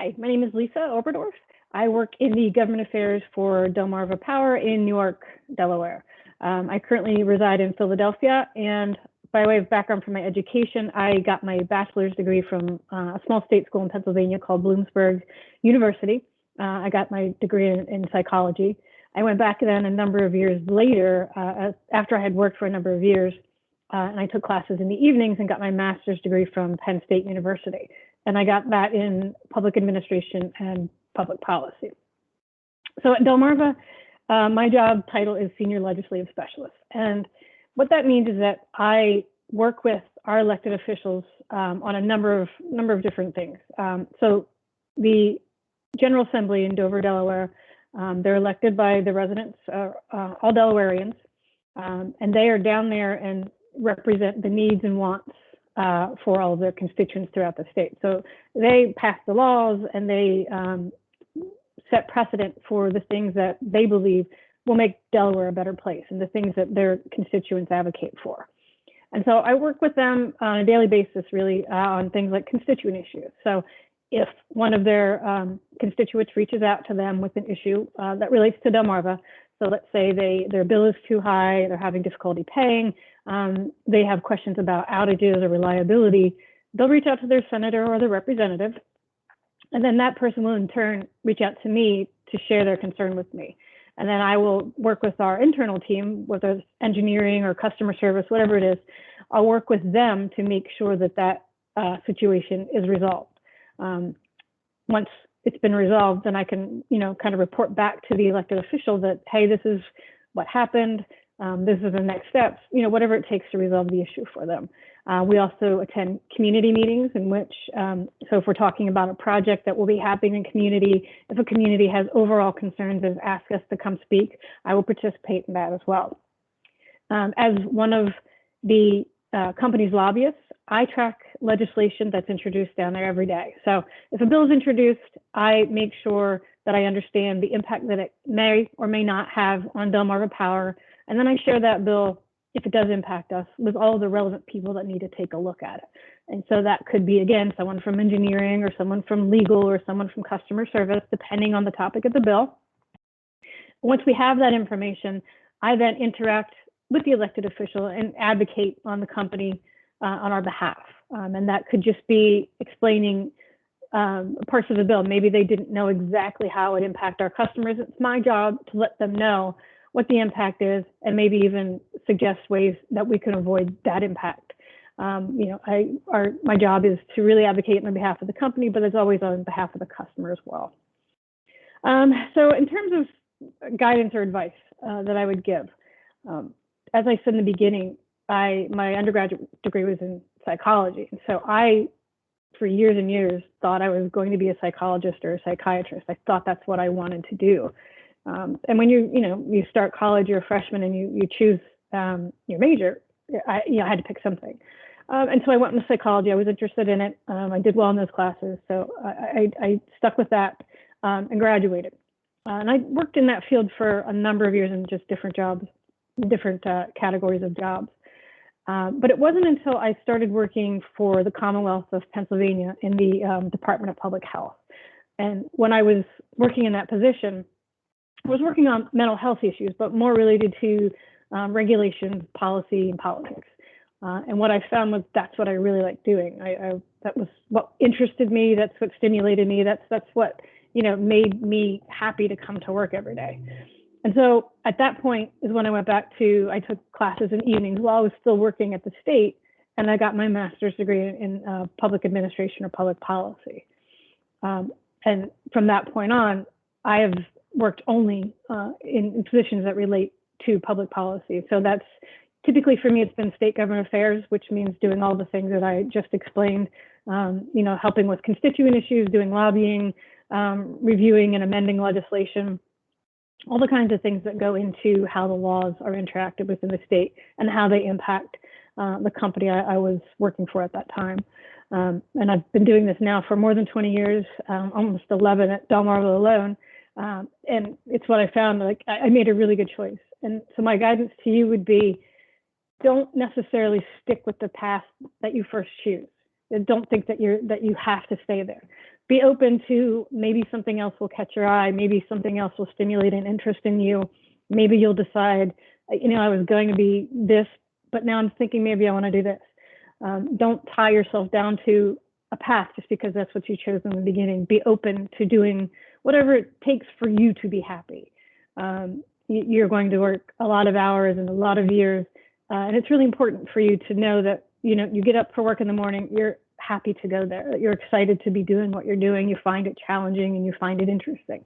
Hi, my name is Lisa Oberdorf. I work in the government affairs for Delmarva Power in Newark, Delaware. I currently reside in Philadelphia, and by way of background for my education, I got my bachelor's degree from a small state school in Pennsylvania called Bloomsburg University. I got my degree in psychology. I went back then a number of years later, after I had worked for a number of years, and I took classes in the evenings and got my master's degree from Penn State University. And I got that in public administration and public policy. So at Delmarva, my job title is Senior Legislative Specialist. And what that means is that I work with our elected officials on a number of different things. So the General Assembly in Dover, Delaware, they're elected by the residents, all Delawareans, and they are down there and represent the needs and wants for all of their constituents throughout the state. So they pass the laws and they set precedent for the things that they believe will make Delaware a better place and the things that their constituents advocate for. And so I work with them on a daily basis, really, on things like constituent issues. So if one of their constituents reaches out to them with an issue that relates to Delmarva, so let's say their bill is too high, they're having difficulty paying, they have questions about outages or reliability, they'll reach out to their senator or their representative, and then that person will in turn reach out to me to share their concern with me. And then I will work with our internal team, whether it's engineering or customer service, whatever it is, I'll work with them to make sure that that situation is resolved. Once it's been resolved, then I can, kind of report back to the elected official that, hey, this is what happened. This is the next steps, whatever it takes to resolve the issue for them. We also attend community meetings in which, so if we're talking about a project that will be happening in community, if a community has overall concerns and ask us to come speak, I will participate in that as well. As one of the company's lobbyists, I track legislation that's introduced down there every day. So if a bill is introduced, I make sure that I understand the impact that it may or may not have on Delmarva Power. And then I share that bill, if it does impact us, with all of the relevant people that need to take a look at it. And so that could be, again, someone from engineering or someone from legal or someone from customer service, depending on the topic of the bill. Once we have that information, I then interact with the elected official and advocate on the company on our behalf. And that could just be explaining parts of the bill. Maybe they didn't know exactly how it would impact our customers. It's my job to let them know what the impact is and maybe even suggest ways that we can avoid that impact. My job is to really advocate on behalf of the company, but it's always on behalf of the customer as well. So in terms of guidance or advice that I would give, as I said in the beginning, my undergraduate degree was in psychology. And so I, for years and years, thought I was going to be a psychologist or a psychiatrist. I thought that's what I wanted to do. And when you start college, you're a freshman and you choose your major, I had to pick something. And so I went into psychology. I was interested in it. I did well in those classes. So I stuck with that and graduated. And I worked in that field for a number of years in just different jobs, different categories of jobs. But it wasn't until I started working for the Commonwealth of Pennsylvania in the Department of Public Health. And when I was working in that position, I was working on mental health issues, but more related to regulations, policy, and politics. And what I found was that's what I really liked doing. That was what interested me. That's what stimulated me. That's what made me happy to come to work every day. And so at that point is when I took classes in evenings while I was still working at the state, and I got my master's degree in public administration or public policy. And from that point on, I have worked only in positions that relate to public policy. So that's typically for me, it's been state government affairs, which means doing all the things that I just explained, helping with constituent issues, doing lobbying, reviewing and amending legislation, all the kinds of things that go into how the laws are interacted within the state and how they impact the company I was working for at that time. And I've been doing this now for more than 20 years, almost 11 at Delmarva alone. And it's what I found, like I made a really good choice. And so my guidance to you would be, don't necessarily stick with the path that you first choose. Don't think that you have to stay there. be open to maybe something else will catch your eye. Maybe something else will stimulate an interest in you. Maybe you'll decide, I was going to be this, but now I'm thinking maybe I want to do this. Don't tie yourself down to a path just because that's what you chose in the beginning. Be open to doing whatever it takes for you to be happy. You're going to work a lot of hours and a lot of years, and it's really important for you to know that, you get up for work in the morning, you're happy to go there, you're excited to be doing what you're doing, you find it challenging and you find it interesting.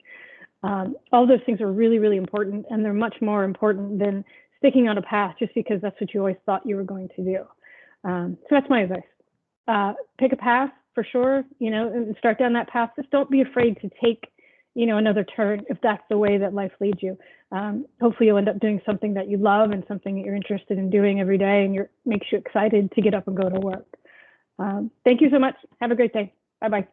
All those things are really, really important, and they're much more important than sticking on a path just because that's what you always thought you were going to do. So that's my advice. Pick a path for sure, and start down that path. Just don't be afraid to take, another turn if that's the way that life leads you. Hopefully you'll end up doing something that you love and something that you're interested in doing every day, and makes you excited to get up and go to work. Thank you so much. Have a great day. Bye-bye.